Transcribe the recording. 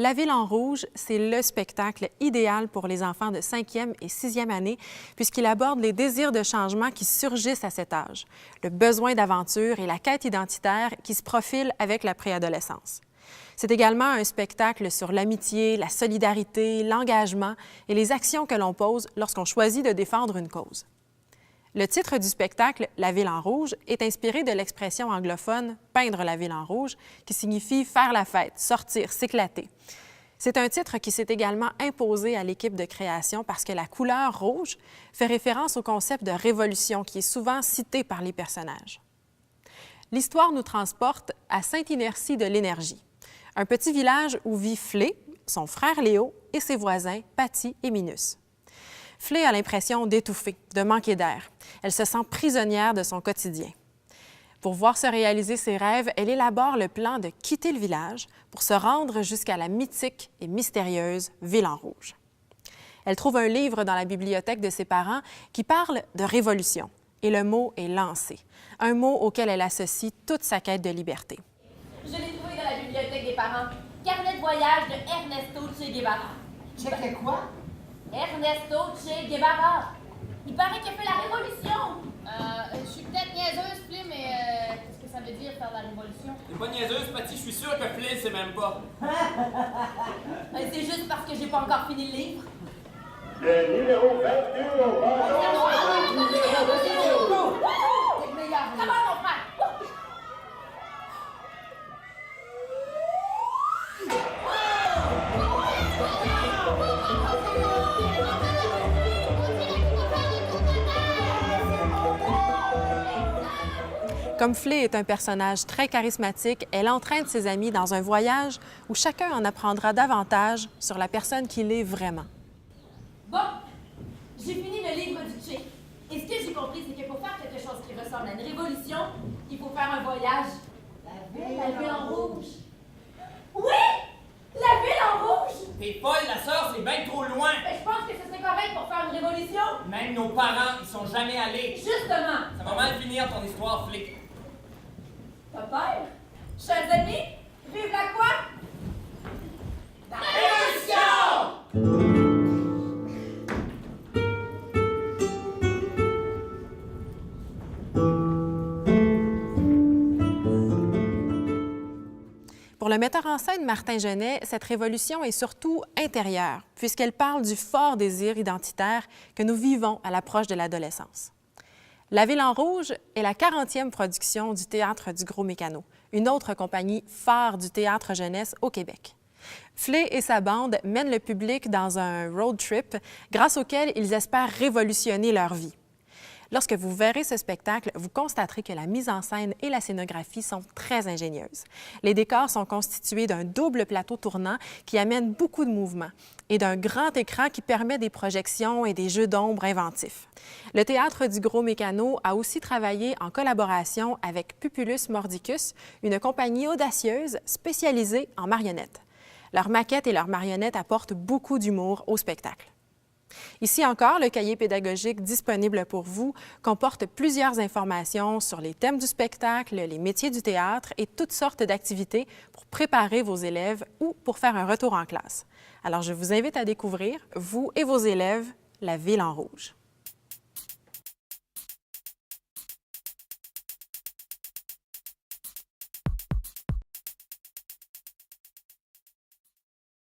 La Ville en rouge, c'est le spectacle idéal pour les enfants de 5e et 6e année puisqu'il aborde les désirs de changement qui surgissent à cet âge, le besoin d'aventure et la quête identitaire qui se profilent avec la préadolescence. C'est également un spectacle sur l'amitié, la solidarité, l'engagement et les actions que l'on pose lorsqu'on choisit de défendre une cause. Le titre du spectacle, La Ville en rouge, est inspiré de l'expression anglophone « peindre la ville en rouge » qui signifie faire la fête, sortir, s'éclater. C'est un titre qui s'est également imposé à l'équipe de création parce que la couleur rouge fait référence au concept de révolution qui est souvent cité par les personnages. L'histoire nous transporte à Sainte-Inertie de l'Énergie, un petit village où vit Flé, son frère Léo et ses voisins Patty et Minus. Flé a l'impression d'étouffer, de manquer d'air. Elle se sent prisonnière de son quotidien. Pour voir se réaliser ses rêves, elle élabore le plan de quitter le village pour se rendre jusqu'à la mythique et mystérieuse Ville en rouge. Elle trouve un livre dans la bibliothèque de ses parents qui parle de révolution, et le mot est lancé, un mot auquel elle associe toute sa quête de liberté. Je l'ai trouvé dans la bibliothèque des parents. Carnet de voyage de Ernesto Che Guevara. Check quoi? Ernesto Che Guevara. Il paraît qu'il a fait la révolution. Je suis peut-être niaiseuse, Flé, mais qu'est-ce que ça veut dire faire la révolution? T'es pas niaiseuse, Patty, je suis sûr que Flynn sait même pas. C'est juste parce que j'ai pas encore fini le livre. Le numéro 22 au Comment mon frère? Comme Flé est un personnage très charismatique, elle entraîne ses amis dans un voyage où chacun en apprendra davantage sur la personne qu'il est vraiment. Bon, j'ai fini le livre du Che. Et ce que j'ai compris, c'est que pour faire quelque chose qui ressemble à une révolution, il faut faire un voyage. La ville en rouge. Oui! La ville en rouge! T'es folle, la sœur, c'est bien trop loin. Mais je pense que ce serait correct pour faire une révolution. Même nos parents, ils sont jamais allés. Justement. Ça va mal finir ton histoire, Flick. T'as peur? Chers amis, vive la quoi? La révolution! Pour le metteur en scène Martin Genet, cette révolution est surtout intérieure, puisqu'elle parle du fort désir identitaire que nous vivons à l'approche de l'adolescence. La Ville en rouge est la 40e production du Théâtre du Gros Mécano, une autre compagnie phare du théâtre jeunesse au Québec. Flé et sa bande mènent le public dans un road trip grâce auquel ils espèrent révolutionner leur vie. Lorsque vous verrez ce spectacle, vous constaterez que la mise en scène et la scénographie sont très ingénieuses. Les décors sont constitués d'un double plateau tournant qui amène beaucoup de mouvement et d'un grand écran qui permet des projections et des jeux d'ombre inventifs. Le Théâtre du Gros Mécano a aussi travaillé en collaboration avec Pupulus Mordicus, une compagnie audacieuse spécialisée en marionnettes. Leurs maquettes et leurs marionnettes apportent beaucoup d'humour au spectacle. Ici encore, le cahier pédagogique disponible pour vous comporte plusieurs informations sur les thèmes du spectacle, les métiers du théâtre et toutes sortes d'activités pour préparer vos élèves ou pour faire un retour en classe. Alors, je vous invite à découvrir, vous et vos élèves, La Ville en rouge.